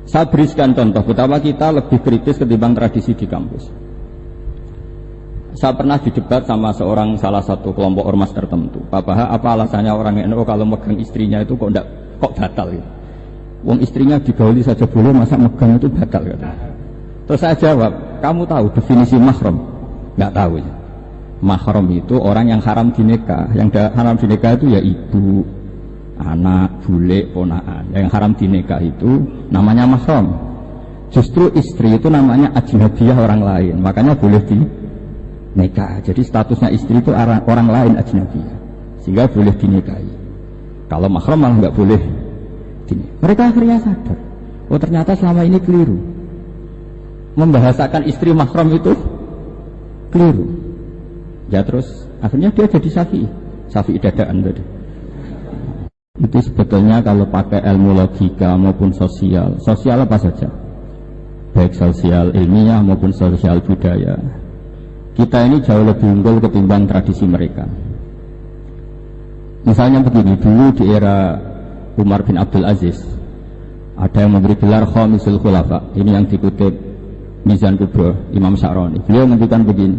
Saya berikan contoh betapa kita lebih kritis ketimbang tradisi di kampus. Saya pernah didebat sama salah satu kelompok ormas tertentu. Apa alasannya orang NU kalau megang istrinya itu kok batal gitu. Wong istrinya digauli saja boleh, masa megang itu batal gitu. Terus saya jawab, kamu tahu definisi mahram? Nggak tahu ya. Mahram itu orang yang haram dinikah. Yang haram dinikah itu ya ibu, anak, bule, ponaan. Yang haram dinikah itu namanya mahram. Justru istri itu namanya ajnabiyah, orang lain. Makanya boleh dinikah. Jadi statusnya istri itu orang lain, ajnabiyah. Sehingga boleh dinikahi. Kalau mahram malah nggak boleh dinikah. Mereka akhirnya sadar, oh ternyata selama ini keliru. Membahasakan istri mahram itu keliru. Ya terus akhirnya dia jadi Syafi'i dadaan tadi. Itu sebetulnya kalau pakai ilmu logika maupun sosial apa saja, baik sosial ilmiah maupun sosial budaya, kita ini jauh lebih unggul ketimbang tradisi mereka. Misalnya begini, dulu di era Umar bin Abdul Aziz ada yang memberi gelar Khamisul Khulafa. Ini yang dikutip Mizan Kubro Imam Sya'rani. Beliau menunjukkan begini,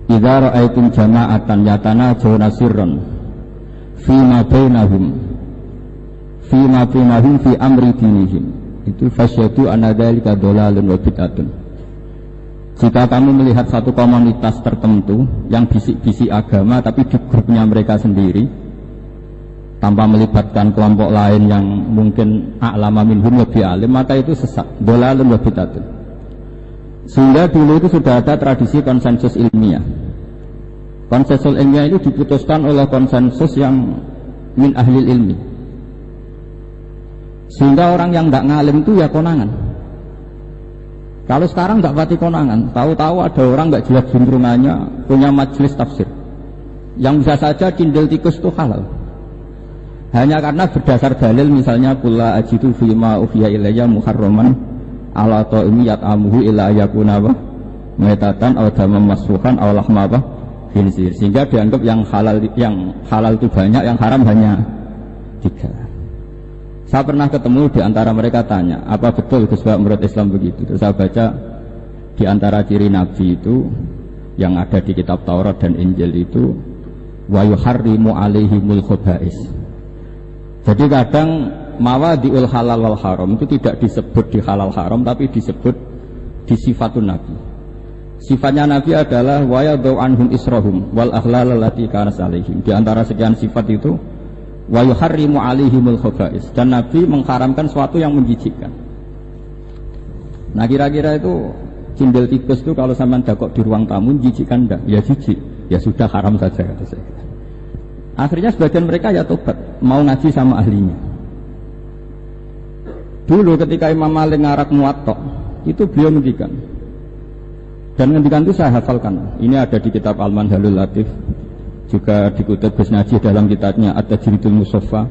idza ra'aitum jama'atan yatanajawna sirran fima bainahum fi amri dinihim, itu fasyadu anna dzalika dhalalun wa bid'atun. Jika kamu melihat satu komunitas tertentu yang bisik-bisik agama tapi di grupnya mereka sendiri tanpa melibatkan kelompok lain yang mungkin a'lama minhum, lebih alim, maka itu sesat, dhalalun wa bid'atun. Sehingga dulu itu sudah ada tradisi konsensus ilmiah. Konsensus ilmiah itu diputuskan oleh konsensus yang min ahli ilmi. Sehingga orang yang tidak ngalim itu ya konangan. Kalau sekarang tidak pati konangan, tahu-tahu ada orang nggak jelas juntrungannya punya majelis tafsir, yang bisa saja kindel tikus itu halal. Hanya karena berdasar dalil, misalnya kula ajidu fima ufiya ilayya muharraman ala ta'imi yat'amuhu illa yakuna wa maitatan aw damam masfuhan aw lahma khinzir, sehingga dianggap yang halal itu banyak, yang haram hanya 3. Saya pernah ketemu di antara mereka, tanya, apa betul Gus Bak menurut Islam begitu? Terus saya baca di antara ciri Nabi itu yang ada di kitab Taurat dan Injil itu wa yuharrimu alaihimul khaba'is. Jadi kadang mawadi'ul halal wal haram itu tidak disebut di halal haram, tapi disebut di sifatun Nabi. Sifatnya Nabi adalah wa yadau anhum israhum wal aghlal allati kanat alaihim. Di antara sekian sifat itu wa yuharrimu alaihimul khaba'is, dan Nabi mengharamkan sesuatu yang menjijikkan. Nah kira-kira itu cindel tikus itu kalau sampean dakok di ruang tamu menjijikkan enggak? Ya jijik, ya sudah haram saja kata saya. Akhirnya sebagian mereka ya tobat, mau ngaji sama ahlinya. Dulu ketika Imam Malik ngarak Muwatta, itu beliau ngendikan, dan ngendikan itu saya hafalkan. Ini ada di kitab Al-Manhalul Latif, juga dikutip Gus Najih dalam kitabnya At-Tajridul Musaffa.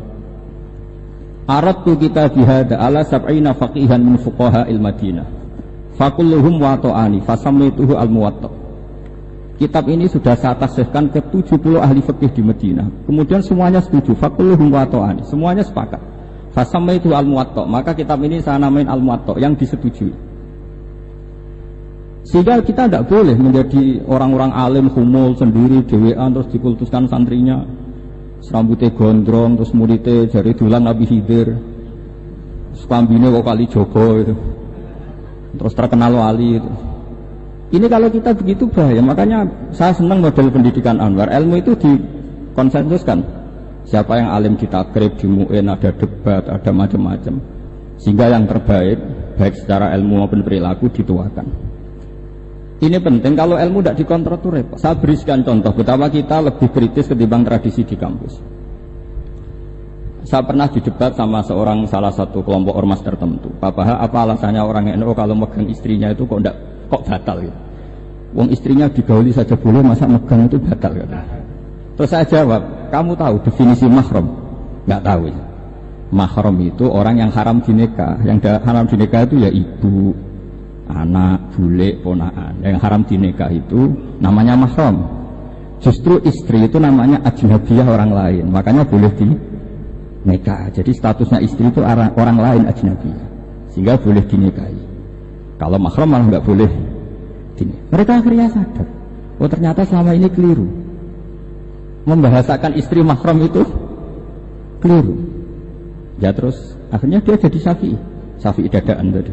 Aradtu kitabi hadza ala sab'ina faqihan min fuqaha il-Madinah. Fakulluhum wato'ani fasamituhu al-Muwatta. Kitab ini sudah saya tasihkan ke 70 ahli fikih di Madinah. Kemudian semuanya setuju. Fakulluhum wato'ani, semuanya sepakat. Fasamituhu al-Muwatta. Maka kitab ini saya namain al-Muwatta, yang disetujui. Sehingga kita tidak boleh menjadi orang-orang alim humul sendiri, dewean, terus dikultuskan santrinya, serambutnya gondrong, terus muridnya jari dulang Nabi Khidir, sekambine kok kali Jogo itu, terus terkenal wali itu. Ini kalau kita begitu bahaya. Makanya saya senang model pendidikan Anwar. Ilmu itu dikonsensuskan. Siapa yang alim ditakrib, di mu'in, ada debat, ada macam-macam. Sehingga yang terbaik, baik secara ilmu maupun perilaku, dituakan. Ini penting. Kalau ilmu tidak dikontrol itu repot. Saya berikan contoh betapa kita lebih kritis ketimbang tradisi di kampus. Saya pernah didebat sama salah satu kelompok ormas tertentu. Apa alasannya orang NU kalau megang istrinya itu kok batal gitu. Wong istrinya digauli saja boleh, masa megang itu batal gitu. Terus saya jawab, kamu tahu definisi mahram? Nggak tahu ya. Mahram itu orang yang haram dinikah. Yang haram dinikah itu ya ibu, anak, bule, ponaan. Yang haram dinikah itu namanya mahram. Justru istri itu namanya ajnabiyah, orang lain. Makanya boleh nikah. Jadi statusnya istri itu orang lain ajnabi, sehingga boleh dinikahi. Kalau mahram malah nggak boleh dinikahi. Mereka akhirnya sadar, oh ternyata selama ini keliru. Membahasakan istri mahram itu keliru. Ya terus akhirnya dia jadi Syafi'i dadaan tadi.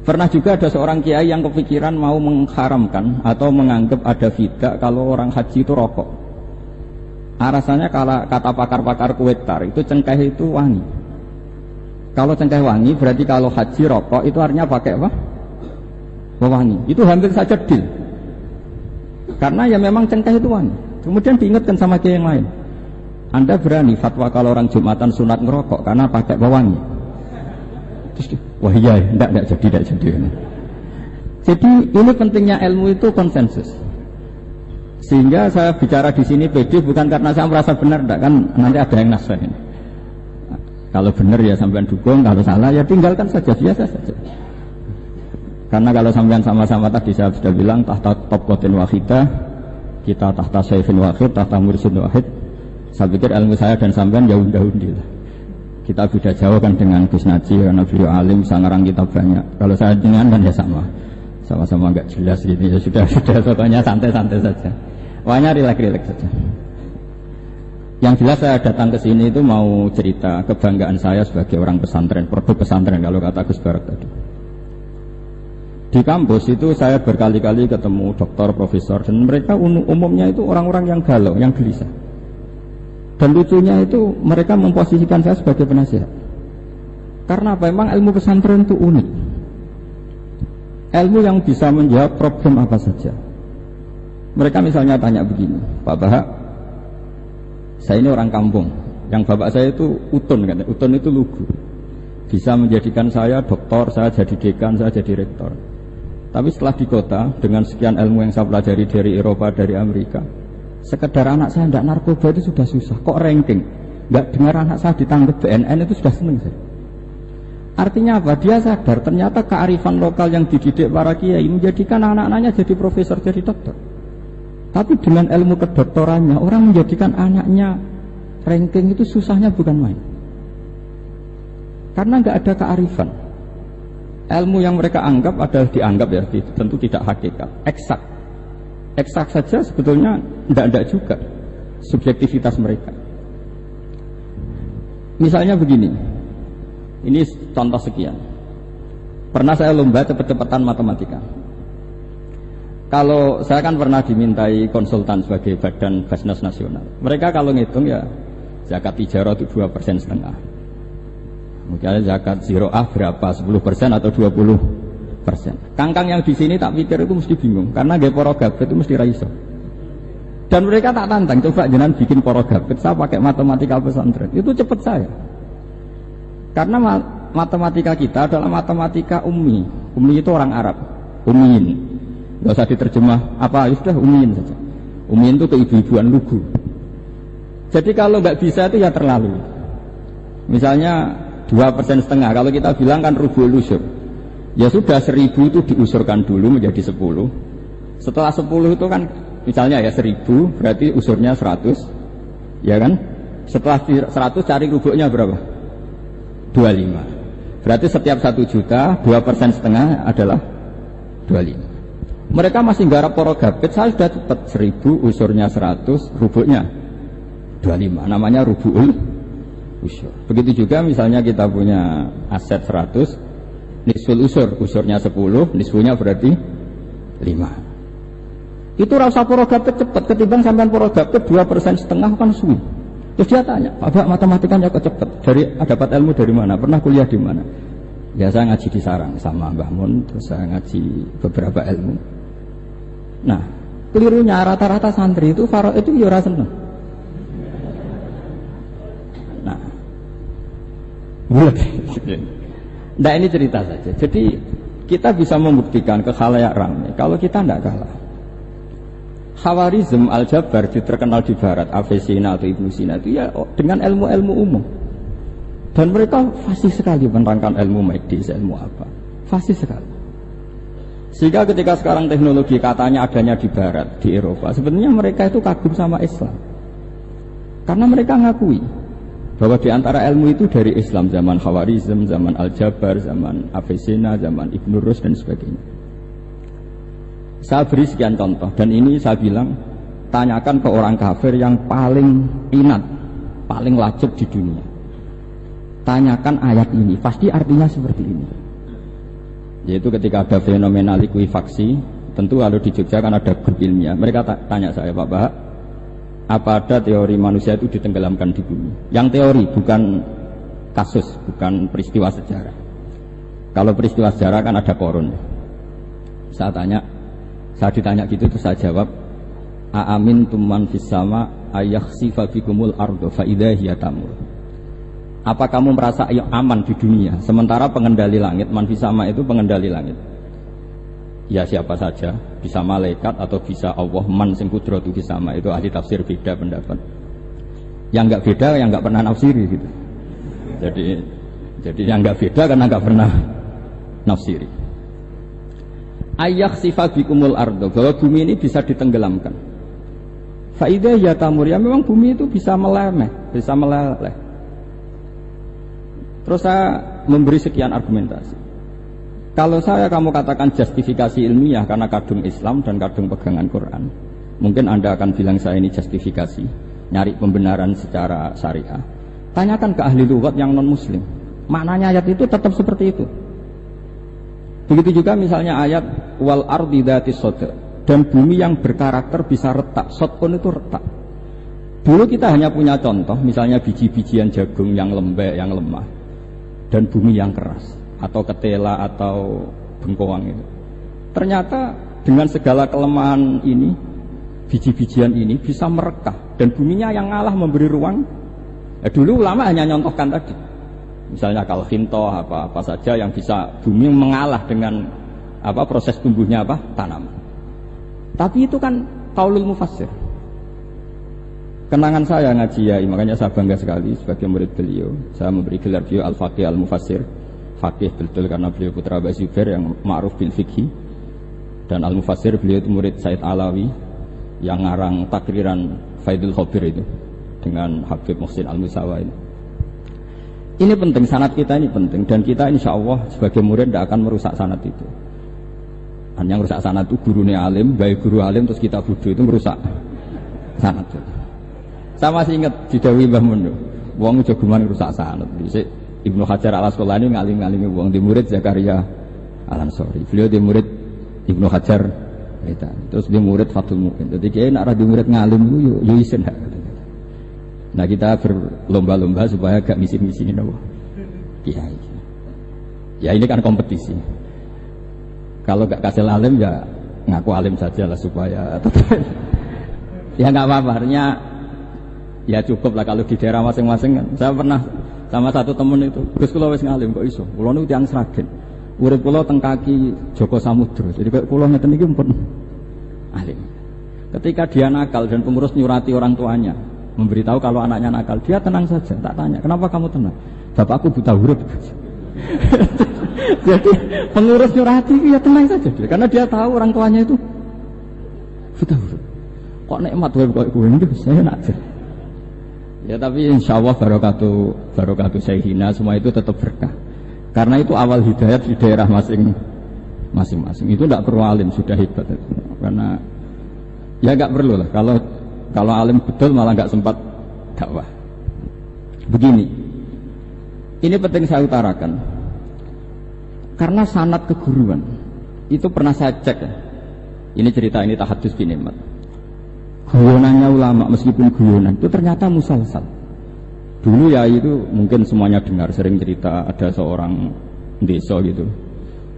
Pernah juga ada seorang kiai yang kepikiran mau mengharamkan atau menganggap ada fidah kalau orang haji itu rokok. Rasanya kalau kata pakar-pakar kuwetar itu cengkeh itu wangi. Kalau cengkeh wangi berarti kalau haji rokok itu artinya pakai apa? Wangi. Itu hampir saja deal. Karena ya memang cengkeh itu wangi. Kemudian diingatkan sama kiai yang lain. Anda berani fatwa kalau orang Jumatan sunat ngerokok karena pakai pewangi? Terus, wah iya, tidak jadi. Jadi ini pentingnya ilmu itu konsensus. Sehingga saya bicara di sini pede bukan karena saya merasa benar, tidak kan nanti ada yang nasrah ini. Kalau benar ya sampean dukung, kalau salah ya tinggalkan saja, biasa saja. Karena kalau sampean sama-sama tadi saya sudah bilang tahta topkotin wahidah, kita tahta saifin wahid, tahta mursidin wahid. Saya pikir ilmu saya dan sampean ya undi lah. Kita beda jauh kan dengan Gus Naji karena beliau alim, bisa ngarang kitab banyak. Kalau saya dengan kan ya sama-sama nggak jelas gitu. Ya sudah pokoknya santai-santai saja. Pokoknya rileks saja. Yang jelas saya datang ke sini itu mau cerita kebanggaan saya sebagai orang pesantren, produk pesantren kalau kata Gus Barat tadi. Di kampus itu saya berkali-kali ketemu dokter, profesor, dan mereka umumnya itu orang-orang yang galau, yang gelisah. Dan lucunya itu mereka memposisikan saya sebagai penasihat. Karena apa? Memang ilmu pesantren itu unik. Ilmu yang bisa menjawab problem apa saja. Mereka misalnya tanya begini, Pak Bahak, saya ini orang kampung. Yang bapak saya itu utun, kan? Utun itu lugu. Bisa menjadikan saya doktor, saya jadi dekan, saya jadi rektor. Tapi setelah di kota, dengan sekian ilmu yang saya pelajari dari Eropa, dari Amerika, sekedar anak saya tidak narkoba itu sudah susah. Kok ranking? Nggak dengar anak saya ditangkap BNN itu sudah senang saya. Artinya apa? Dia sadar ternyata kearifan lokal yang dididik para kiai menjadikan anak-anaknya jadi profesor, jadi dokter. Tapi dengan ilmu kedoktorannya orang menjadikan anaknya ranking itu susahnya bukan main. Karena nggak ada kearifan. Ilmu yang mereka anggap adalah dianggap ya, tentu tidak hakikat, eksak. Eksak saja sebetulnya tidak juga subjektivitas mereka. Misalnya begini, ini contoh sekian. Pernah saya lomba cepet-cepetan matematika. Kalau saya kan pernah dimintai konsultan sebagai badan Basnas Nasional. Mereka kalau ngitung ya zakat tijarah itu 2,5%. Mungkin zakat ziro'ah berapa? 10% atau 20%. Kangkang yang di sini tak pikir itu mesti bingung karena gaya porogabet itu mesti raiso. Dan mereka tak tantang, coba jenengan bikin porogabet saya pakai matematika pesantren. Itu cepat saya. Karena matematika kita adalah matematika ummi. Ummi itu orang Arab. Ummiin. Enggak usah diterjemah apa, sudah ummiin saja. Ummiin itu keibu-ibuan lugu. Jadi kalau nggak bisa itu ya terlalu. Misalnya 2,5%. Kalau kita bilang kan rubul usur. Ya sudah 1.000 itu diusurkan dulu menjadi 10. Setelah 10 itu kan misalnya ya 1.000 berarti usurnya 100. Ya kan? Setelah 100 cari rubuknya berapa? 25. Berarti setiap 1 juta 2,5% adalah 25. Mereka masih garap porogabit, saya sudah cepat 1.000 usurnya 100, rubuknya 25. Namanya rubul usur. Begitu juga misalnya kita punya aset 100, nisful usurnya 10, nisfunya berarti 5. Itu rasa porogabit cepat ketimbang sampean porogabit 2,5% kan suwi. Terus dia tanya, Pak matematikanya kok cepat? Dapat ilmu dari mana? Pernah kuliah di mana? Ya saya ngaji di sarang sama Mbah Mun, terus saya ngaji beberapa ilmu. Nah, kelirunya rata-rata santri itu faro itu ya ora seneng. Nah, bulat. Nah ini cerita saja. Jadi kita bisa membuktikan ke khalayak ramai kalau kita tidak kalah. Khawarizm Al-Jabar terkenal di Barat, Avicenna atau Ibnu Sina itu ya dengan ilmu-ilmu umum. Dan mereka fasih sekali menerangkan ilmu medis, ilmu apa. Fasih sekali. Sehingga ketika sekarang teknologi katanya adanya di Barat, di Eropa, sebenarnya mereka itu kagum sama Islam. Karena mereka ngakui bahwa di antara ilmu itu dari Islam, zaman Khawarizm, zaman Al-Jabar, zaman Avicenna, zaman Ibn Rus dan sebagainya. Saya beri sekian contoh, dan ini saya bilang, tanyakan ke orang kafir yang paling inat, paling lacip di dunia. Tanyakan ayat ini, pasti artinya seperti ini. Yaitu ketika ada fenomena likuifaksi, tentu kalau di Jogja kan ada grup ilmiah. Mereka tanya saya, Pak Bahak, apa ada teori manusia itu ditenggelamkan di bumi? Yang teori, bukan kasus, bukan peristiwa sejarah. Kalau peristiwa sejarah kan ada korun. Saya ditanya gitu, terus saya jawab, Aamin tumman fis sama ayakhsifa bikumul ardo fa idza hiya tamur. Apa kamu merasa aman di dunia sementara pengendali langit, man fis sama itu pengendali langit? Ya siapa saja, bisa malaikat atau bisa Allah, man sing kudratu fis sama, itu ahli tafsir beda pendapat. Yang enggak beda yang enggak pernah nafsiri gitu. Jadi yang enggak beda karena enggak pernah nafsiri. Ayakhsifa bikumul ardo, bahwa bumi ini bisa ditenggelamkan. Faidah ya tamur, ya memang bumi itu bisa meleleh. Terus saya memberi sekian argumentasi. Kalau kamu katakan justifikasi ilmiah karena kadung Islam dan kadung pegangan Quran, mungkin Anda akan bilang saya ini justifikasi, nyari pembenaran secara syariah. Tanyakan ke ahli lughat yang non muslim, maknanya ayat itu tetap seperti itu. Begitu juga misalnya ayat wal ardi dzatis sodr, dan bumi yang berkarakter bisa retak. Sodkun itu retak. Dulu kita hanya punya contoh, misalnya biji-bijian jagung yang lembek, yang lemah, dan bumi yang keras, atau ketela atau bengkoang itu. Ternyata dengan segala kelemahan ini, biji-bijian ini bisa merekah, dan buminya yang ngalah memberi ruang. Dulu ulama hanya nyontohkan tadi, misalnya kalfinto apa saja yang bisa bumi mengalah dengan proses tumbuhnya tanaman. Tapi itu kan qaulul mufassir. Kenangan saya ngaji ya, makanya saya bangga sekali sebagai murid beliau. Saya memberi gelar beliau Al-Faqih Al-Mufassir. Faqih betul karena beliau putra Abu Zubair yang ma'ruf bil fiqhi. Dan Al-Mufassir beliau itu murid Said Alawi yang ngarang takriran Faidul Khabir itu dengan Habib Muhsin Al-Musawa ini. Ini penting, sanad kita ini penting, dan kita insya Allah sebagai murid tidak akan merusak sanad itu. Hanya merusak sanad itu gurunya alim, baik guru alim terus kita bodoh, itu merusak sanad itu. Saya masih ingat didawi Mbah Mun, wong jagungan rusak sanad. Ibnu Hajar Al-Asqalani ngalim-ngalimi wong, di murid Zakaria Al-Ansori. Beliau di murid Ibnu Hajar terus di murid Fathul Mu'in. Jadi kayak nak di murid ngalim yo isin. Nah kita berlomba-lomba supaya gak misi-misi ini kiai. Ya ini kan kompetisi. Kalau gak kasih alim ya ngaku alim saja lah supaya ya nggak apa-apa. Artinya ya cukup lah kalau di daerah masing-masing kan. Saya pernah sama satu temen itu, Gus kula wis ngalim kok iso. Kula niku tiyang Sragen. Urip kula teng kaki Joko Samudra. Jadi kok kula ngeten iki pun alim. Ketika dia nakal dan pengurus nyurati orang tuanya, memberitahu kalau anaknya nakal, dia tenang saja. Tak tanya, "Kenapa kamu tenang?" "Bapakku buta huruf." Jadi pengurus nyurati itu ya tenang saja dia, karena dia tahu orang tuanya itu buta huruf. Kok nikmat wae kok kowe niku saya nak. Ya tapi insya Allah barokatuh Syekhina semua itu tetap berkah. Karena itu awal hidayat di daerah masing-masing. Itu tidak perlu alim, sudah hebat itu. Karena ya nggak perlu lah. Kalau alim betul malah nggak sempat dakwah. Begini, ini penting saya utarakan. Karena sanad keguruan itu pernah saya cek ya. Ini cerita ini tahadus bin Nikmat. Guyonannya ulama meskipun guyonan itu ternyata musalsal. Dulu ya itu mungkin semuanya dengar sering cerita ada seorang desa gitu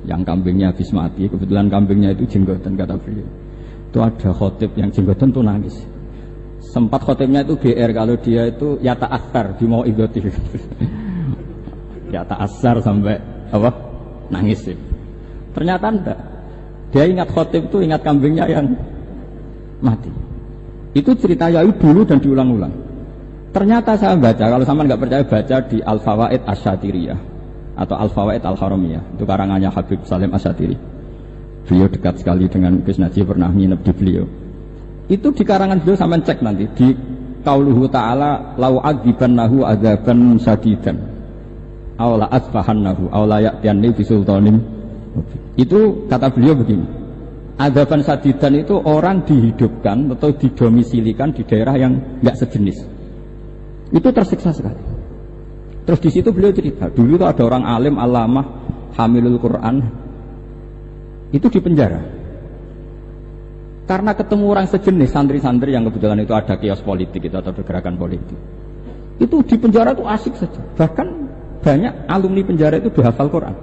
yang kambingnya habis mati, kebetulan kambingnya itu jenggotan kata beliau. Itu ada khotib yang jenggotan tuh nangis. Sempat khotibnya itu GR kalau dia itu ya ta'assar di mau idoti. Ya ta'assar sampai nangis sih. Ternyata enggak. Dia ingat khotib itu ingat kambingnya yang mati. Itu cerita Yai dulu dan diulang-ulang. Ternyata saya baca, kalau sama nggak percaya baca di Al-Fawaid Asyatiriyah atau Al-Fawaid Al-Haramiyah. Itu karangannya Habib Salim Asyatiri. Beliau dekat sekali dengan Gus Najib, pernah nginep di beliau. Itu di karangan beliau sampai cek nanti di qauluhu ta'ala lau adzibannahu adzaban sadidan aw la asfahannahu aw la ya'tiyanni bisultanin. Itu kata beliau begini, adzaban sadidan itu orang dihidupkan atau didomisilikan di daerah yang enggak sejenis, itu tersiksa sekali. Terus di situ beliau cerita, dulu itu ada orang alim alamah hamilul Quran itu di penjara karena ketemu orang sejenis, santri-santri yang kebetulan itu ada kios politik itu atau gerakan politik. Itu di penjara itu asik saja. Bahkan banyak alumni penjara itu udah hafal Quran.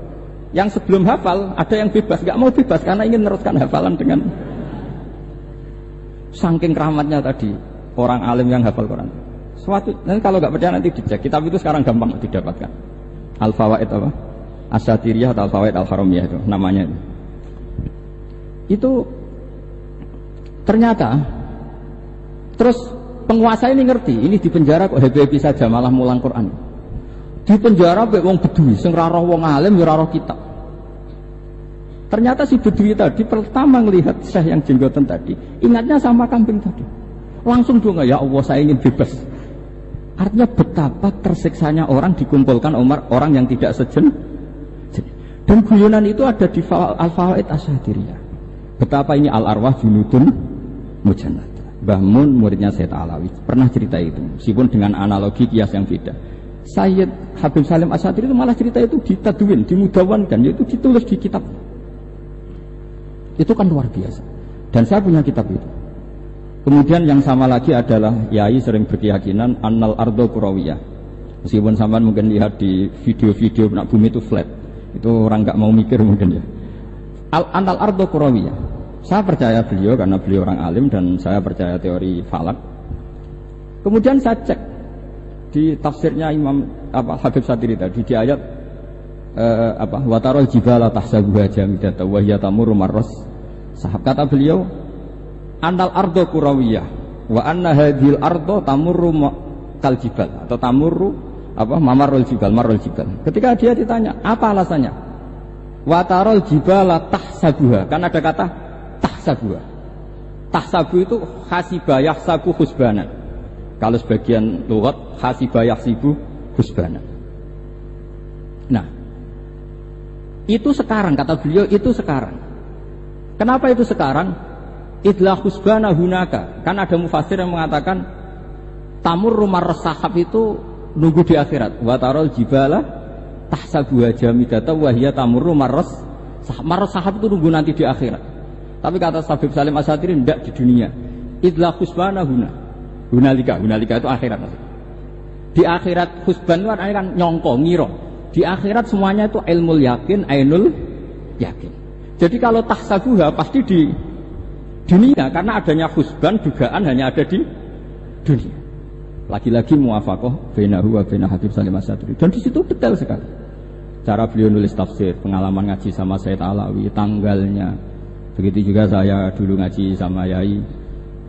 Yang sebelum hafal ada yang bebas, nggak mau bebas karena ingin meneruskan hafalan dengan saking keramatnya tadi orang alim yang hafal Quran. Suatu, nanti kalau nggak percaya nanti dicek. Kitab itu sekarang gampang didapatkan. Al-Fawaid apa? Asyatiriyah atau Al-Fawaid Al-Haramiyah itu namanya. Itu ternyata terus penguasa ini ngerti, ini di penjara kok happy-happy saja malah mulang Quran. Di penjara mek wong bedui sing ora roh wong alim ya ora roh kitab. Ternyata si bedui tadi pertama melihat syekh yang jenggotan tadi, ingatnya sama kambing tadi. Langsung doa, ya Allah saya ingin bebas. Artinya betapa tersiksanya orang dikumpulkan orang yang tidak sejen. Dan guyonan itu ada di Al-Fawaid Asyatiriyah. Betapa ini al-arwah junudun mujannad. Mbah Mun muridnya Sayyid Alawi pernah cerita itu, meskipun dengan analogi kias yang beda. Sayyid Habib Salim Asy'ari itu malah cerita itu ditadwin, dimudawankan, yaitu ditulis di kitab. Itu kan luar biasa. Dan saya punya kitab itu. Kemudian yang sama lagi adalah Yai sering berkeyakinan annal ardo kurawiyah. Meskipun sampean mungkin lihat di video-video nak bumi itu flat, itu orang nggak mau mikir mungkin ya. Annal ardo kurawiyah. Saya percaya beliau karena beliau orang alim dan saya percaya teori falak. Kemudian saya cek di tafsirnya Imam Habib Satiri tadi di ayat watarol jibala tahsabuha jamidatan wa hiya tamurru marras sahab. Kata beliau annal ardo kurawiyah wa anna hadhil ardo tamurru kal jibal atau tamurru mamarul jibal marul jibal. Ketika dia ditanya apa alasannya, watarol jibala tahsabuha, kan ada kata tahsabuha. Tahsabu itu hasibah yahsabu husbanan. Kalau sebagian lughat hasibah yahsibu husbanan. Nah, itu sekarang kata beliau, itu sekarang. Kenapa itu sekarang? Idlah husbana hunaka. Kan ada mufasir yang mengatakan tamurru marras sahab itu nunggu di akhirat. Wa tarol jibala tahsabuha jamidatan wa hiya tamurru marras sahab. Marras sahab itu nunggu nanti di akhirat. Tapi kata Habib Salim Asy'ari tidak di dunia. Idlah husbana hunalika itu akhirat. Di akhirat husban itu kan nyongko, ngiro. Di akhirat semuanya itu ilmul yakin, ainul yakin. Jadi kalau tahsabuha pasti di dunia, karena adanya husban dugaan hanya ada di dunia. Lagi-lagi muwafaqah bainahu wa baina Habib Salim Asy'ari. Dan di situ detail sekali. Cara beliau nulis tafsir, pengalaman ngaji sama Sayyid Alawi, tanggalnya. Begitu juga saya dulu ngaji sama Yai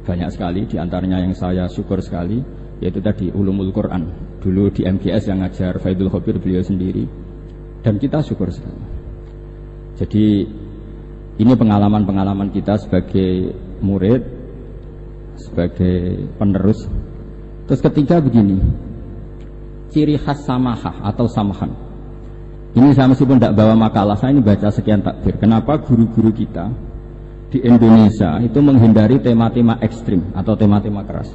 banyak sekali, diantaranya yang saya syukur sekali yaitu tadi ulumul Quran. Dulu di MGS yang ngajar Faidul Khabir beliau sendiri, dan kita syukur sekali. Jadi ini pengalaman-pengalaman kita sebagai murid, sebagai penerus. Terus ketiga begini, ciri khas samahah atau samahan. Ini saya meskipun tidak bawa makalah, saya ini baca sekian takbir. Kenapa guru-guru kita di Indonesia itu menghindari tema-tema ekstrim atau tema-tema keras?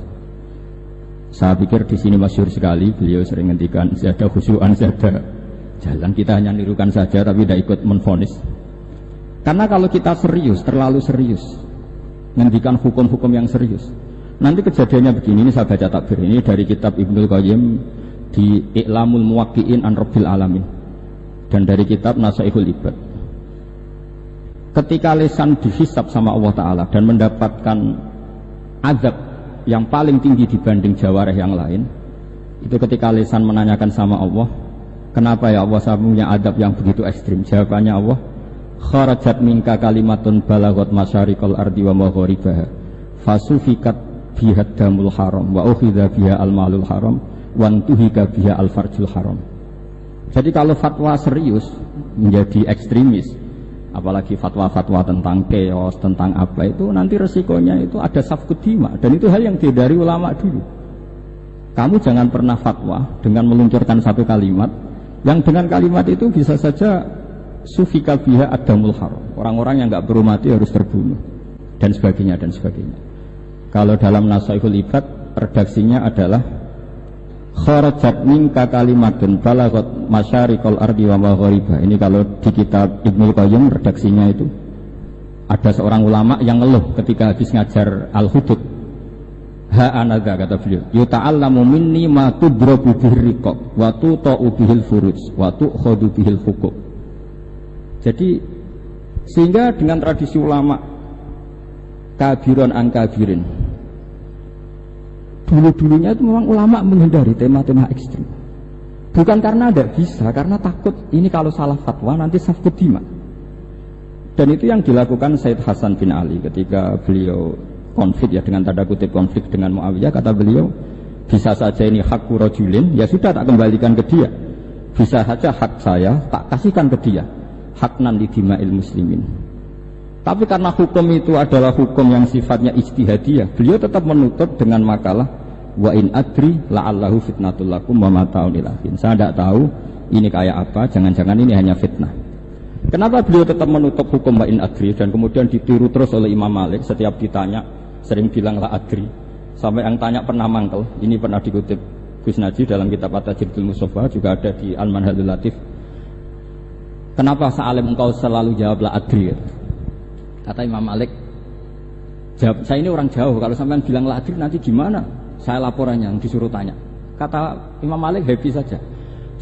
Saya pikir di sini masyhur sekali, beliau sering ngendikan zada khusyu'an zada jalan. Kita hanya nirukan saja tapi tidak ikut menvonis. Karena kalau kita serius, terlalu serius ngendikan hukum-hukum yang serius, nanti kejadiannya begini. Ini saya baca takbir ini dari kitab Ibnul Qayyim di I'lamul Muwaqqi'in an Rabbil Alamin dan dari kitab Nasaihul Ibad. Ketika lisan dihisab sama Allah Ta'ala dan mendapatkan azab yang paling tinggi dibanding jawareh yang lain, itu ketika lisan menanyakan sama Allah, kenapa ya Allah saya punya adab yang begitu ekstrim? Jawabannya Allah, kharajat minka kalimatun balagot masyariqal ardi wa magharibaha fasufikat biha damul haram wa ukhidha biha al-malul haram wa antuhika biha al-farjul haram. Jadi kalau fatwa serius menjadi ekstremis, apalagi fatwa-fatwa tentang chaos, tentang apa itu, nanti resikonya itu ada safkut dima, dan itu hal yang dihindari ulama dulu. Kamu jangan pernah fatwa dengan meluncurkan satu kalimat yang dengan kalimat itu bisa saja sufika biha adamul haram. Orang-orang yang enggak berumati harus terbunuh dan sebagainya dan sebagainya. Kalau dalam Nasaihul Ibad redaksinya adalah kharajat minka kalimatun balagot masyariqal ardi wa maghariba. Ini kalau di kitab Ibnu Qayyim redaksinya itu ada seorang ulama yang ngeluh ketika habis ngajar Al-Hudud. Ha anadza, kata beliau, yuta'allamu minni ma tudrabu bihriqab wa tuta'u bihil furuj wa tu'khadhu bihil huquq. Jadi sehingga dengan tradisi ulama kabiron an kabirin, dulu-dulunya itu memang ulama menghindari tema-tema ekstrim. Bukan karena tidak bisa, karena takut ini kalau salah fatwa nanti safkut dima. Dan itu yang dilakukan Said Hasan bin Ali ketika beliau konflik, ya dengan tanda kutip konflik dengan Muawiyah. Kata beliau, bisa saja ini hak rajulin, ya sudah tak kembalikan ke dia. Bisa saja hak saya tak kasihkan ke dia, hak nan li dima'il muslimin. Tapi karena hukum itu adalah hukum yang sifatnya ijtihadiyah, beliau tetap menutup dengan makalah wa in adri la'allahu fitnatul lakum wa mata'un ilahin. Saya tidak tahu ini kayak apa, jangan-jangan ini hanya fitnah. Kenapa beliau tetap menutup hukum wa in adri dan kemudian ditiru terus oleh Imam Malik, setiap ditanya sering bilang la adri, sampai yang tanya pernah mangkel. Ini pernah dikutip Gus Najib dalam kitab At-Tajridul Mustafa, juga ada di Al-Manhajul Latif. Kenapa sa'alim engkau selalu jawab la adri? Kata Imam Malik, jawab, saya ini orang jauh, kalau sampean bilang la adri nanti gimana? Saya laporannya yang disuruh tanya. Kata Imam Malik, happy saja.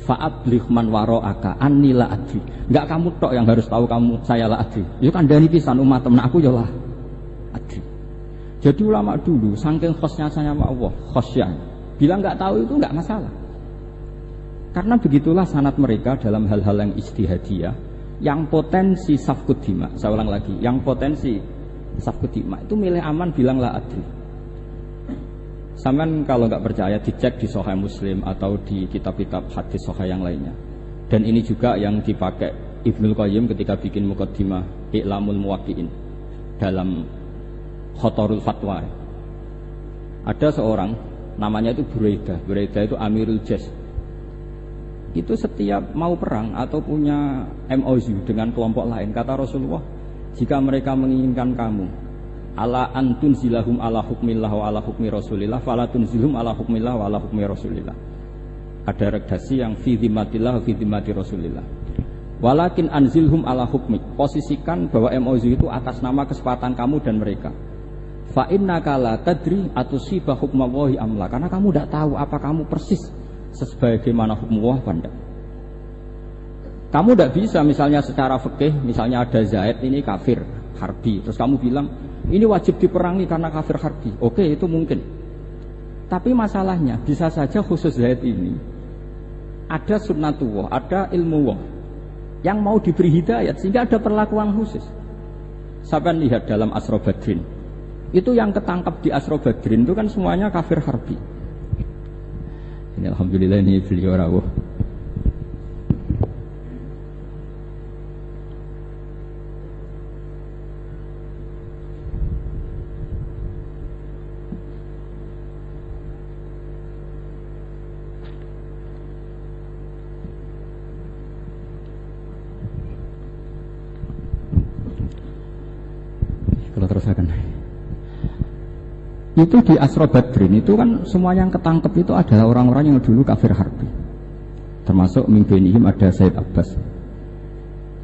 Fa'adlih man waro'aka anni la adri. Enggak kamu tok yang harus tahu kamu saya la adri. Itu kan dari pisan umat temen aku ya la adri. Jadi ulama dulu saking khosnya sama Allah, khosyah, bilang enggak tahu itu enggak masalah. Karena begitulah sanad mereka dalam hal-hal yang ijtihadiyah, yang potensi safkud dima. Saya ulang lagi, yang potensi safkud dima itu milih aman bilang la adri. Sampean kalau nggak percaya dicek di Sahih Muslim atau di kitab-kitab hadis Sahih yang lainnya. Dan ini juga yang dipakai Ibnu Qayyim ketika bikin Muqaddimah I'lamul Muwaqqi'in dalam Khotorul Fatwa. Ada seorang namanya itu Buraidah. Buraidah itu Amirul Jais. Itu setiap mau perang atau punya MOU dengan kelompok lain, kata Rasulullah, jika mereka menginginkan kamu ala antun zilahum ala hukmillah wa ala hukmi rasulillah fala tunzilhum ala hukmillah wa ala hukmi rasulillah. Ada redaksi yang fi dhimmatillah wa fi dhimmati rasulillah. Walakin anzilhum ala hukmi, posisikan bahwa MOU itu atas nama kesepakatan kamu dan mereka. Fa innaka la tadri atusiba hukmallahi amla, karena kamu tidak tahu apa kamu persis sebagaimana hukum Allah apa enggak. Kamu tidak bisa misalnya secara fikih, misalnya ada Zaid ini kafir harbi, terus kamu bilang ini wajib diperangi karena kafir harbi. Oke, itu mungkin. Tapi masalahnya bisa saja khusus Zaid ini ada sunnatullah, ada ilmu Allah yang mau diberi hidayat sehingga ada perlakuan khusus. Sampai lihat dalam Asra Badrin, itu yang ketangkap di Asra Badrin itu kan semuanya kafir harbi. Ini alhamdulillah ini beliau rawuh. Itu di Asra Badrin itu kan semua yang ketangkep itu adalah orang-orang yang dulu kafir harbi, termasuk mimpinihim ada Said Abbas.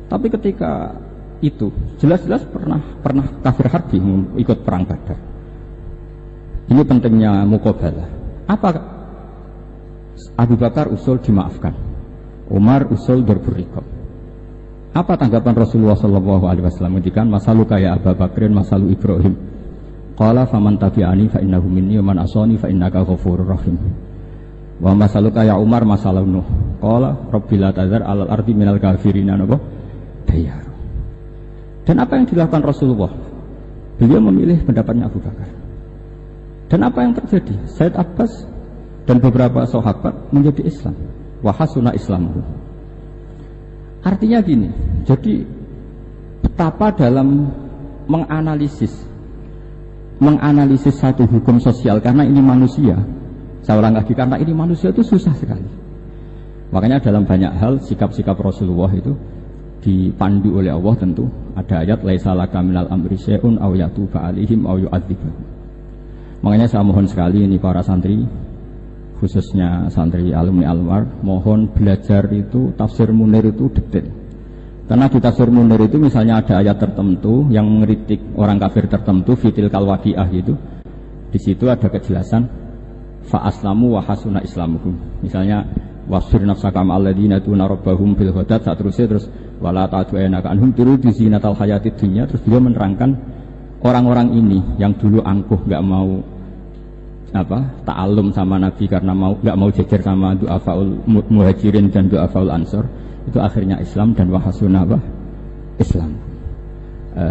Tapi ketika itu jelas-jelas pernah kafir harbi ikut perang Badar. Ini pentingnya muqabalah. Apa? Abu Bakar usul dimaafkan, Umar usul darbur riqab. Apa tanggapan Rasulullah SAW ketika masaluka ya Abu Bakrin masalu Ibrahim? Qala faman tabi'ani fa innahu minni wa man asani fa innaka ghafurur rahim. Wa masaluka ya Umar masalau Nuh. Qala rabbil la tazar 'alal ardi minal kafirina napa dayar. Dan apa yang dilakukan Rasulullah? Beliau memilih pendapatnya Abu Bakar. Dan apa yang terjadi? Said Abbas dan beberapa sahabat menjadi Islam. Wa hasuna islamuhu. Artinya gini, jadi betapa dalam menganalisis satu hukum sosial, karena ini manusia, Saya ulang lagi, karena ini manusia itu susah sekali. Makanya dalam banyak hal sikap-sikap Rasulullah itu dipandu oleh Allah tentu. Ada ayat laisa laka minal amri syai'un aw yatuba 'alaihim aw yu'adzibahum. Makanya saya mohon sekali ini para santri, khususnya santri alumni Almar, mohon belajar itu tafsir Munir itu detail. Karena di tafsir Munir itu misalnya ada ayat tertentu yang mengkritik orang kafir tertentu, fitil kalwaqiah gitu. Di situ ada kejelasan fa aslamu wa hasuna islamuhum. Misalnya wasfir nafsaka ma'al ladzina tuna rabbahum bil hudat, terus wala ta'tu'anaka anhum turidu zinatal hayatid dunya. Terus beliau menerangkan orang-orang ini yang dulu angkuh enggak mau ta'allum sama Nabi karena enggak mau jejer sama du'afaul muhajirin dan du'afaul ansor, itu akhirnya Islam dan wahasuna Islam.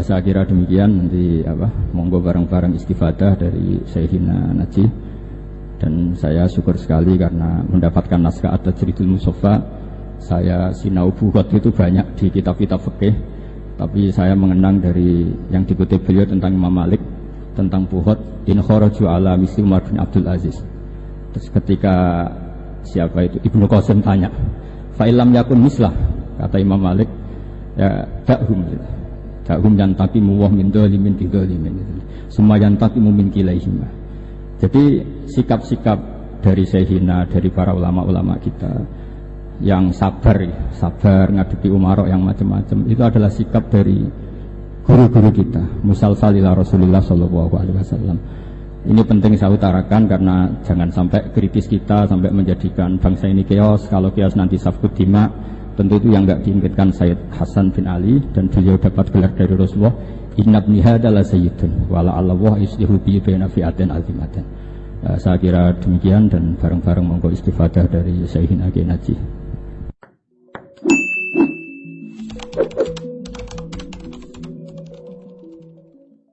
Saya kira demikian. Nanti monggo bareng-bareng istifadah dari Sayyidina Najih. Dan saya syukur sekali karena mendapatkan naskah At-Tajridul Mushaffa. Saya sinau buhot itu banyak di kitab-kitab fikih, tapi saya mengenang dari yang dikutip beliau tentang Imam Malik, tentang buhot in kharaju ala misli Umar bin Abdul Aziz. Terus ketika siapa itu Ibnu Qasim tanya, fa illam yakun mislah, kata Imam Malik, ya da'hum yantaqimu wa min dzalimin bi dzalimin, semua yantaqimu min kilaihima. Jadi sikap-sikap dari Sayyidina, dari para ulama-ulama kita yang sabar ngadepi umarok yang macam-macam, itu adalah sikap dari guru-guru kita, musalsal ila Rasulullah sallallahu alaihi wasallam. Ini penting saya utarakan karena jangan sampai kritis kita sampai menjadikan bangsa ini keos. Kalau keos nanti safkut dima, tentu itu yang enggak diinginkan Sayyid Hasan bin Ali, dan beliau dapat gelar dari Rasulullah, inna ibni hadza la sayyidun wa la Allah yuslihu bi baina fi'atin azimatin. Saya kira demikian, dan bareng-bareng monggo istifadah dari Sayyidina Najih.